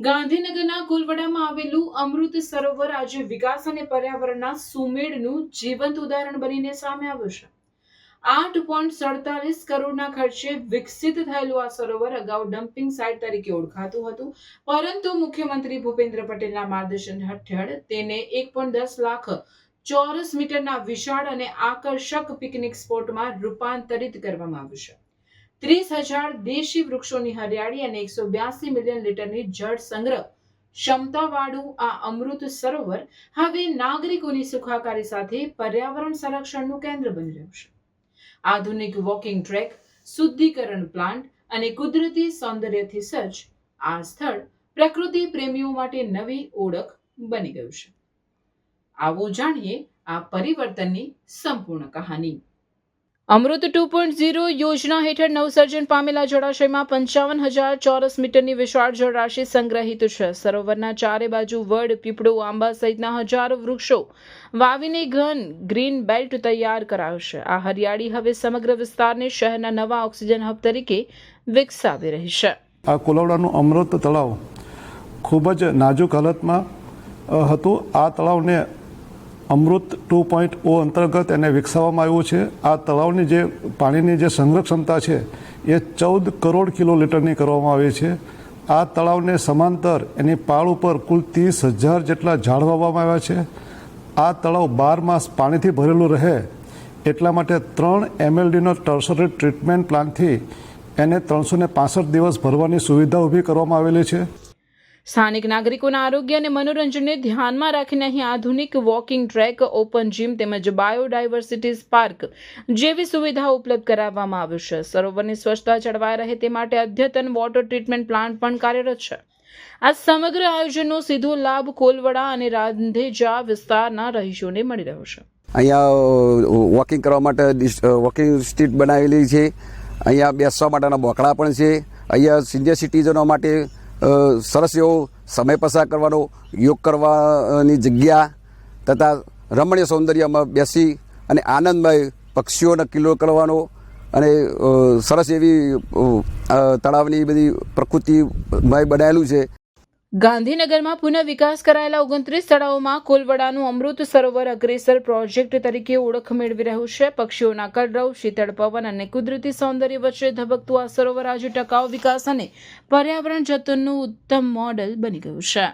ગાંધીનગરના કુલવડામાં આવેલું અમૃત સરોવર આજે વિકાસ અને પર્યાવરણના સુમેળનું જીવંત ઉદાહરણ બનીને સામે આવ્યું છે. 8.47 કરોડના ખર્ચે વિકસિત થયેલું આ સરોવર અગાઉ ડમ્પિંગ સાઇટ તરીકે ઓળખાતું હતું, પરંતુ મુખ્યમંત્રી ભૂપેન્દ્ર પટેલના માર્ગદર્શન હેઠળ તેને 1.10 લાખ ચોરસ મીટરના વિશાળ અને આકર્ષક પિકનિક સ્પોટમાં રૂપાંતરિત કરવામાં આવ્યું છે. 30,000 દેશી વૃક્ષોની હરિયાળી અને 182 મિલિયન લીટરની જળ સંગ્રહ ક્ષમતાવાળું આ અમૃત સરોવર હવે નાગરિકોની સુખાકારી સાથે પર્યાવરણ સંરક્ષણનું કેન્દ્ર બની રહ્યું છે. આધુનિક વોકિંગ ટ્રેક, શુદ્ધિકરણ પ્લાન્ટ અને કુદરતી સૌંદર્યથી સજ્જ આ સ્થળ પ્રકૃતિ પ્રેમીઓ માટે નવી ઓળખ બની ગયું છે. આવો જાણીએ આ પરિવર્તનની સંપૂર્ણ કહાની. અમૃત 2.0 યોજના હેઠળ નવસર્જન પામેલા જળાશયમાં 55,000 ચોરસ મીટરની વિશાળ જળરાશિ સંગ્રહિત છે. સરોવરના ચારે બાજુ વડ, પીપળો, આંબા સહિતના હજારો વૃક્ષો વાવીને ઘન ગ્રીન બેલ્ટ તૈયાર કરાયો છે. આ હરિયાળી હવે સમગ્ર વિસ્તારને શહેરના નવા ઓક્સિજન હબ તરીકે વિકસાવી રહી છે. આ કુલવડાનું અમૃત તળાવ ખૂબ જ નાજુક હાલતમાં હતું. આ તળાવને અમૃત 2.0 અંતર્ગત એને વિકસાવવામાં આવ્યું છે. આ તળાવની જે પાણીની જે સંગ્રહ ક્ષમતા છે એ 14 કરોડ કિલોલીટરની કરવામાં આવી છે. આ તળાવને સમાંતર એની પાળ ઉપર કુલ 30,000 જેટલા ઝાડ વાવવામાં આવ્યા છે. આ તળાવ 12 માસ પાણીથી ભરેલું રહે એટલા માટે 3 MLDનો ટર્શરી ટ્રીટમેન્ટ પ્લાન્ટથી એને 365 દિવસ ભરવાની સુવિધા ઊભી કરવામાં આવેલી છે. સ્થાનિક નાગરિકોના આરોગ્ય અને મનોરંજનને ધ્યાનમાં રાખીને અહીં આધુનિક વોકિંગ ટ્રેક, ઓપન જીમ તેમજ બાયોડાયવર્સિટી પાર્ક જેવી સુવિધાઓ ઉપલબ્ધ કરાવવામાં આવી છે. સરોવરની સ્વચ્છતા જળવાઈ રહે તે માટે અદ્યતન વોટર ટ્રીટમેન્ટ પ્લાન્ટ પણ કાર્યરત છે. આ સમગ્ર આયોજનનો સીધો લાભ કોલવડા અને રાંધેજા વિસ્તારના રહીશોને મળી રહ્યો છે. અહીંયા વોકિંગ કરવા માટે વોકિંગ સ્ટ્રીટ બનાવેલી છે. અહીંયા બેસવા માટેના બોકડા પણ છે. અહીંયા સિનિયર સિટીઝનો માટે સરસ એવો સમય પસાર કરવાનો, યોગ કરવાની જગ્યા તથા રમણીય સૌંદર્યમાં બેસી અને આનંદમય પક્ષીઓને કિલ્લો કરવાનો અને સરસ એવી તળાવની બધી પ્રકૃતિમય બનાવેલું છે. ગાંધીનગરમાં પુનઃ વિકાસ કરાયેલા 29 તળાવોમાં કોલવડાનું અમૃત સરોવર અગ્રેસર પ્રોજેક્ટ તરીકે ઓળખ મેળવી રહ્યું છે. પક્ષીઓના કલરવ, શીતળ પવન અને કુદરતી સૌંદર્ય વચ્ચે ધબકતું આ સરોવર આજે ટકાઉ વિકાસ અને પર્યાવરણ જતનનું ઉત્તમ મોડેલ બની ગયું છે.